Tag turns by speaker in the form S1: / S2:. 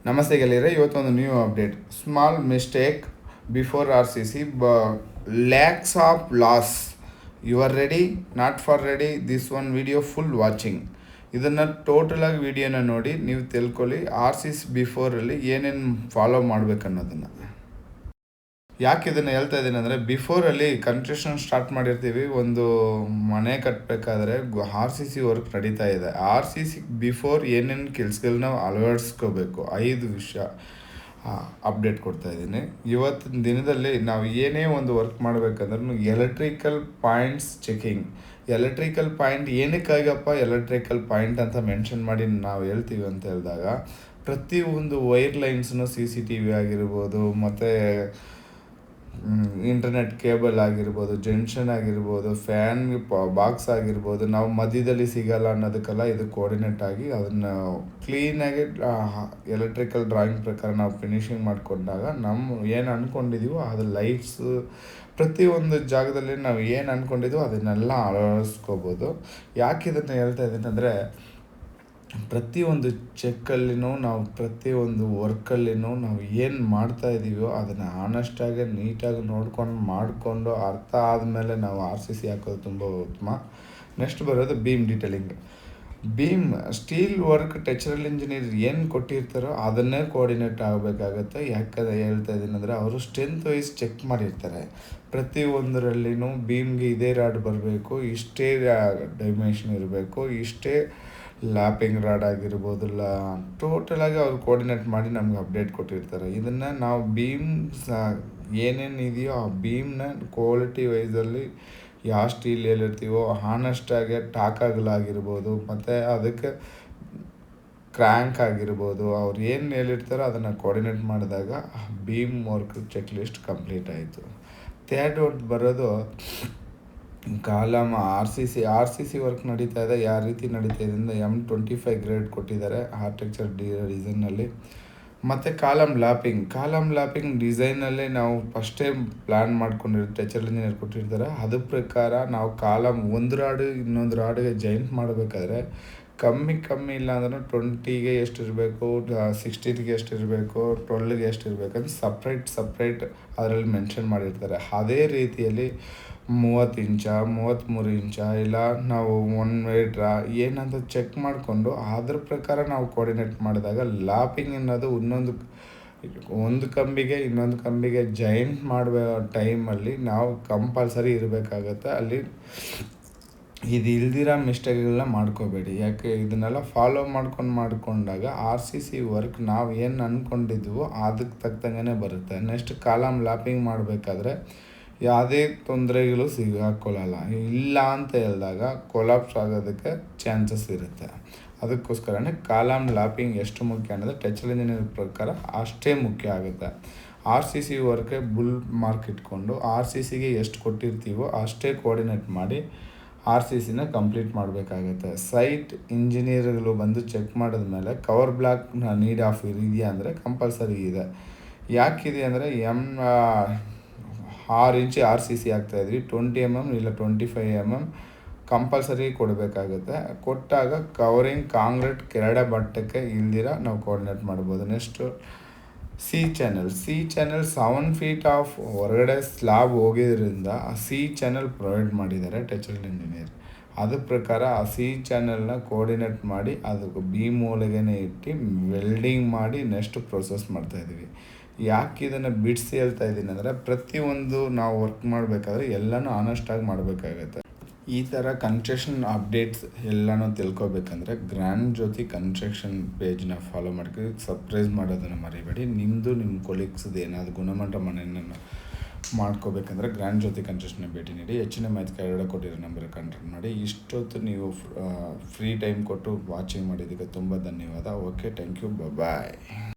S1: ನಮಸ್ತೆ ಗೆಳೆಯರೆ, ಇವತ್ತೊಂದು new update. Small mistake before R C C, lakhs of loss. You are ready, not for ready, this one video full watching. ಇದನ್ನು ಟೋಟಲಾಗಿ ವಿಡಿಯೋನ ನೋಡಿ ನೀವು ತಿಳ್ಕೊಳ್ಳಿ ಆರ್ ಸಿ ಸಿ ಬಿಫೋರಲ್ಲಿ ಏನೇನು ಫಾಲೋ ಮಾಡ್ಬೇಕನ್ನೋದನ್ನು. ಯಾಕೆ ಇದನ್ನು ಹೇಳ್ತಾ ಇದ್ದೀನಿ ಅಂದರೆ, ಬಿಫೋರಲ್ಲಿ ಕನ್ಸ್ಟ್ರಕ್ಷನ್ ಸ್ಟಾರ್ಟ್ ಮಾಡಿರ್ತೀವಿ. ಒಂದು ಮನೆ ಕಟ್ಟಬೇಕಾದ್ರೆ ಆರ್ ಸಿ ಸಿ ವರ್ಕ್ ನಡೀತಾ ಇದೆ. ಆರ್ ಸಿ ಸಿ ಬಿಫೋರ್ ಏನೇನು ಕೆಲಸಗಳನ್ನ ಅಳವಡಿಸ್ಕೋಬೇಕು 5 ವಿಷಯ ಅಪ್ಡೇಟ್ ಕೊಡ್ತಾ ಇದ್ದೀನಿ. ಇವತ್ತಿನ ದಿನದಲ್ಲಿ ನಾವು ಏನೇ ಒಂದು ವರ್ಕ್ ಮಾಡಬೇಕಂದ್ರೂ electrical points checking. Electrical point ಏನಕ್ಕಾಗಪ್ಪ ಎಲೆಕ್ಟ್ರಿಕಲ್ ಪಾಯಿಂಟ್ ಅಂತ ಮೆನ್ಷನ್ ಮಾಡಿ ನಾವು ಹೇಳ್ತೀವಿ ಅಂತ ಹೇಳಿದಾಗ, ಪ್ರತಿಯೊಂದು ವೈರ್ ಲೈನ್ಸ್ನು CCTV ಆಗಿರ್ಬೋದು, ಮತ್ತು ಇಂಟರ್ನೆಟ್ ಕೇಬಲ್ ಆಗಿರ್ಬೋದು, ಜಂಕ್ಷನ್ ಆಗಿರ್ಬೋದು, ಫ್ಯಾನ್ ಬಾಕ್ಸ್ ಆಗಿರ್ಬೋದು, ನಾವು ಮಧ್ಯದಲ್ಲಿ ಸಿಗಲ್ಲ ಅನ್ನೋದಕ್ಕೆಲ್ಲ ಇದು ಕೋಆರ್ಡಿನೇಟ್ ಆಗಿ ಅದನ್ನು ಕ್ಲೀನಾಗಿ ಎಲೆಕ್ಟ್ರಿಕಲ್ ಡ್ರಾಯಿಂಗ್ ಪ್ರಕಾರ ನಾವು ಫಿನಿಶಿಂಗ್ ಮಾಡಿಕೊಂಡಾಗ ನಮ್ಮ ಏನು ಅಂದ್ಕೊಂಡಿದ್ದೀವೋ ಅದು ಲೈಟ್ಸು ಪ್ರತಿಯೊಂದು ಜಾಗದಲ್ಲಿ ನಾವು ಏನು ಅಂದ್ಕೊಂಡಿದ್ದೀವೋ ಅದನ್ನೆಲ್ಲ ಅಳವಡಿಸ್ಕೋಬೋದು. ಯಾಕೆ ಇದನ್ನು ಹೇಳ್ತಾ ಇದ್ದೀನಿ ಅಂದರೆ, ಪ್ರತಿಯೊಂದು ಚೆಕ್ಕಲ್ಲಿನೂ ನಾವು ಪ್ರತಿಯೊಂದು ವರ್ಕಲ್ಲಿನೂ ನಾವು ಏನು ಮಾಡ್ತಾ ಇದ್ದೀವೋ ಅದನ್ನು ಆನೆಸ್ಟಾಗಿ ನೀಟಾಗಿ ಮಾಡಿಕೊಂಡು ಅರ್ಥ ಆದಮೇಲೆ ನಾವು ಆರ್ ಸಿ ಸಿ ಹಾಕೋದು ತುಂಬ ಉತ್ತಮ. ನೆಕ್ಸ್ಟ್ ಬರೋದು beam detailing. Beam steel work structural engineer ಏನು ಕೊಟ್ಟಿರ್ತಾರೋ ಅದನ್ನೇ ಕೋಆರ್ಡಿನೇಟ್ ಆಗಬೇಕಾಗತ್ತೆ. ಯಾಕಂದರೆ ಹೇಳ್ತಾ ಇದ್ದೀನಿ ಅಂದರೆ, ಅವರು ಸ್ಟ್ರೆಂತ್ ವೈಸ್ ಚೆಕ್ ಮಾಡಿರ್ತಾರೆ. ಪ್ರತಿಯೊಂದರಲ್ಲಿನೂ ಬೀಮ್ಗೆ ಇದೇ ರಾಡ್ ಬರಬೇಕು, ಇಷ್ಟೇ ಡೈಮೆನ್ಷನ್ ಇರಬೇಕು, ಇಷ್ಟೇ ಲ್ಯಾಪಿಂಗ್ ರಾಡ್ ಆಗಿರ್ಬೋದು, ಟೋಟಲಾಗಿ ಅವ್ರು ಕೋಆರ್ಡಿನೇಟ್ ಮಾಡಿ ನಮ್ಗೆ ಅಪ್ಡೇಟ್ ಕೊಟ್ಟಿರ್ತಾರೆ. ಇದನ್ನು ನಾವು ಬೀಮ್ ಏನೇನು ಇದೆಯೋ ಆ ಬೀಮ್ನ ಕ್ವಾಲಿಟಿ ವೈಸಲ್ಲಿ ಯಾವ ಸ್ಟೀಲ್ ಹೇಳಿರ್ತೀವೋ ಹಾನೆಸ್ಟಾಗಿ ಟಾಕಾಗಲಾಗಿರ್ಬೋದು, ಮತ್ತು ಅದಕ್ಕೆ ಕ್ರ್ಯಾಂಕ್ ಆಗಿರ್ಬೋದು, ಅವ್ರು ಏನು ಹೇಳಿರ್ತಾರೋ ಅದನ್ನು ಕೋಆರ್ಡಿನೇಟ್ ಮಾಡಿದಾಗ beam work check list complete ಆಯಿತು. ಥರ್ಡ್ ಒಂದು ಬರೋದು column R C C work ನಡೀತಾ ಇದೆ. ಯಾವ ರೀತಿ ನಡೀತಾ ಇದೆ ಅಂದರೆ, M25 ಗ್ರೇಡ್ ಕೊಟ್ಟಿದ್ದಾರೆ ಆರ್ಕಿಟೆಕ್ಚರ್ ಡಿಸೈನಲ್ಲಿ. ಮತ್ತು ಕಾಲಮ್ ಲ್ಯಾಪಿಂಗ್ ಡಿಸೈನಲ್ಲಿ ನಾವು ಫಸ್ಟೇ ಪ್ಲ್ಯಾನ್ ಮಾಡ್ಕೊಂಡಿರೋ ಟೆಕ್ಸ್ಚರಲ್ ಇಂಜಿನಿಯರ್ ಕೊಟ್ಟಿರ್ತಾರೆ. ಅದ್ರ ಪ್ರಕಾರ ನಾವು ಕಾಲಮ್ ಒಂದು ರಾಡು ಇನ್ನೊಂದು ರಾಡಿಗೆ ಜಾಯಿಂಟ್ ಮಾಡಬೇಕಾದ್ರೆ ಕಮ್ಮಿ ಇಲ್ಲ ಅಂದ್ರೆ 20ಗೆ ಎಷ್ಟು ಇರಬೇಕು, 16ಗೆ ಎಷ್ಟು ಇರಬೇಕು, 12ಗೆ ಎಷ್ಟು ಇರಬೇಕು ಅಂತ ಸಪ್ರೇಟ್ ಅದರಲ್ಲಿ ಮೆನ್ಷನ್ ಮಾಡಿರ್ತಾರೆ. ಅದೇ ರೀತಿಯಲ್ಲಿ 30 ಇಂಚ 33 ಇಂಚ ಇಲ್ಲ ನಾವು 1 ಮೀಟ್ರಾ ಏನಂತ ಚೆಕ್ ಮಾಡಿಕೊಂಡು ಅದ್ರ ಪ್ರಕಾರ ನಾವು ಕೋಆರ್ಡಿನೇಟ್ ಮಾಡಿದಾಗ ಲ್ಯಾಪಿಂಗ್ ಅನ್ನೋದು ಒಂದು ಕಂಬಿಗೆ ಇನ್ನೊಂದು ಕಂಬಿಗೆ ಜಾಯಿಂಟ್ ಮಾಡುವ ಟೈಮಲ್ಲಿ ನಾವು ಕಂಪಲ್ಸರಿ ಇರಬೇಕಾಗತ್ತೆ. ಅಲ್ಲಿ ಇದು ಇಲ್ದಿರೋ ಮಿಸ್ಟೇಕ್ಗಳನ್ನ ಮಾಡ್ಕೋಬೇಡಿ. ಯಾಕೆ ಇದನ್ನೆಲ್ಲ ಫಾಲೋ ಮಾಡಿಕೊಂಡಾಗ ಆರ್ ಸಿ ಸಿ ವರ್ಕ್ ನಾವು ಏನು ಅಂದ್ಕೊಂಡಿದ್ವೋ ಅದಕ್ಕೆ ತಕ್ಕಂಗೆ ಬರುತ್ತೆ. ನೆಕ್ಸ್ಟ್ ಕಾಲಮ್ ಲ್ಯಾಪಿಂಗ್ ಮಾಡಬೇಕಾದ್ರೆ ಯಾವುದೇ ತೊಂದರೆಗಳು ಸಿಗಾಕೊಳ್ಳಲ್ಲ. ಇಲ್ಲ ಅಂತ ಹೇಳಿದಾಗ ಕೊಲಾಪ್ಸ್ ಆಗೋದಕ್ಕೆ ಚಾನ್ಸಸ್ ಇರುತ್ತೆ. ಅದಕ್ಕೋಸ್ಕರನೇ ಕಾಲಮ್ ಲ್ಯಾಪಿಂಗ್ ಎಷ್ಟು ಮುಖ್ಯ ಅನ್ನೋದು ಟೆಕ್ಸ್ಚರಲ್ ಇಂಜಿನಿಯರ್ ಪ್ರಕಾರ ಅಷ್ಟೇ ಮುಖ್ಯ ಆಗುತ್ತೆ. ಆರ್ ಸಿ ಸಿ ವರ್ಕ್ಗೆ ಬುಲ್ ಮಾರ್ಕ್ ಇಟ್ಕೊಂಡು ಆರ್ ಸಿ ಸಿಗೆ ಎಷ್ಟು ಕೊಟ್ಟಿರ್ತೀವೋ ಅಷ್ಟೇ ಕೋಆರ್ಡಿನೇಟ್ ಮಾಡಿ ಆರ್ ಸಿ ಸಿನ ಕಂಪ್ಲೀಟ್ ಮಾಡಬೇಕಾಗುತ್ತೆ. ಸೈಟ್ ಇಂಜಿನಿಯರ್ಗಳು ಬಂದು ಚೆಕ್ ಮಾಡಿದ್ಮೇಲೆ ಕವರ್ ಬ್ಲಾಕ್ ನೀಡ್ ಆಫ್ ಇದೆಯಾ ಅಂದರೆ ಕಂಪಲ್ಸರಿ ಇದೆ. ಯಾಕಿದೆ ಅಂದರೆ 6 ಇಂಚು ಆರ್ ಸಿ ಸಿ ಆಗ್ತಾಯಿದ್ವಿ, 20 mm ಇಲ್ಲ 25 mm ಕಂಪಲ್ಸರಿ ಕೊಡಬೇಕಾಗುತ್ತೆ. ಕೊಟ್ಟಾಗ ಕವರಿಂಗ್ ಕಾಂಕ್ರೀಟ್ ಕೆರಡೆ ಬಟ್ಟಕ್ಕೆ ಇಲ್ದಿರ ನಾವು ಕೋಆರ್ಡಿನೇಟ್ ಮಾಡ್ಬೋದು. Next C channel 7 feet of ಹೊರಗಡೆ ಸ್ಲ್ಯಾಬ್ ಹೋಗಿದ್ದರಿಂದ ಆ ಸಿ ಚಾನಲ್ ಪ್ರೊವೈಡ್ ಮಾಡಿದ್ದಾರೆ ಟೆಕ್ಸ್ಚರಲ್ ಇಂಜಿನಿಯರ್. ಅದ್ರ ಪ್ರಕಾರ ಆ ಸಿ ಚಾನಲ್ನ ಕೋಆರ್ಡಿನೇಟ್ ಮಾಡಿ ಅದಕ್ಕೆ ಬೀಮ್ ಒಳಗೇ ಇಟ್ಟು ವೆಲ್ಡಿಂಗ್ ಮಾಡಿ ನೆಕ್ಸ್ಟ್ ಪ್ರೊಸೆಸ್ ಮಾಡ್ತಾಯಿದ್ದೀವಿ. ಯಾಕೆ ಇದನ್ನು ಬಿಡಿಸಿ ಹೇಳ್ತಾ ಇದ್ದೀನಿ ಅಂದರೆ, ಪ್ರತಿಯೊಂದು ನಾವು ವರ್ಕ್ ಮಾಡಬೇಕಾದ್ರೆ ಎಲ್ಲನೂ ಆನೆಸ್ಟಾಗಿ ಮಾಡಬೇಕಾಗತ್ತೆ. ಈ ಥರ ಕನ್ಸ್ಟ್ರಕ್ಷನ್ ಅಪ್ಡೇಟ್ಸ್ ಎಲ್ಲನೂ ತಿಳ್ಕೊಬೇಕಂದ್ರೆ ಗ್ರ್ಯಾಂಡ್ ಜ್ಯೋತಿ ಕನ್ಸ್ಟ್ರಕ್ಷನ್ ಪೇಜ್ನ ಫಾಲೋ ಮಾಡ್ಕೊಂಡು ಸಬ್ಸ್ಕ್ರೈಬ್ ಮಾಡೋದನ್ನು ಮರಿಬೇಡಿ. ನಿಮ್ಮದು ನಿಮ್ಮ ಕೊಲೀಗ್ಸ್ದು ಏನಾದರೂ ಗುಣಮಟ್ಟ ಮನೆಯನ್ನು ಮಾಡ್ಕೋಬೇಕಂದ್ರೆ ಗ್ರ್ಯಾಂಡ್ ಜ್ಯೋತಿ ಕನ್ಸ್ಟ್ರಕ್ಷನ್ಗೆ ಭೇಟಿ ನೀಡಿ. ಹೆಚ್ಚಿನ ಮಾಹಿತಿ ಕೆಳಗಡೆ ಕೊಟ್ಟಿರೋ ನಂಬರ್ಗೆ ಕಾಂಟ್ಯಾಕ್ಟ್ ಮಾಡಿ. ಇಷ್ಟೊತ್ತು ನೀವು ಫ್ರೀ ಟೈಮ್ ಕೊಟ್ಟು ವಾಚಿಂಗ್ ಮಾಡಿದ್ದಕ್ಕೆ ತುಂಬ ಧನ್ಯವಾದ. Okay, thank you, bye.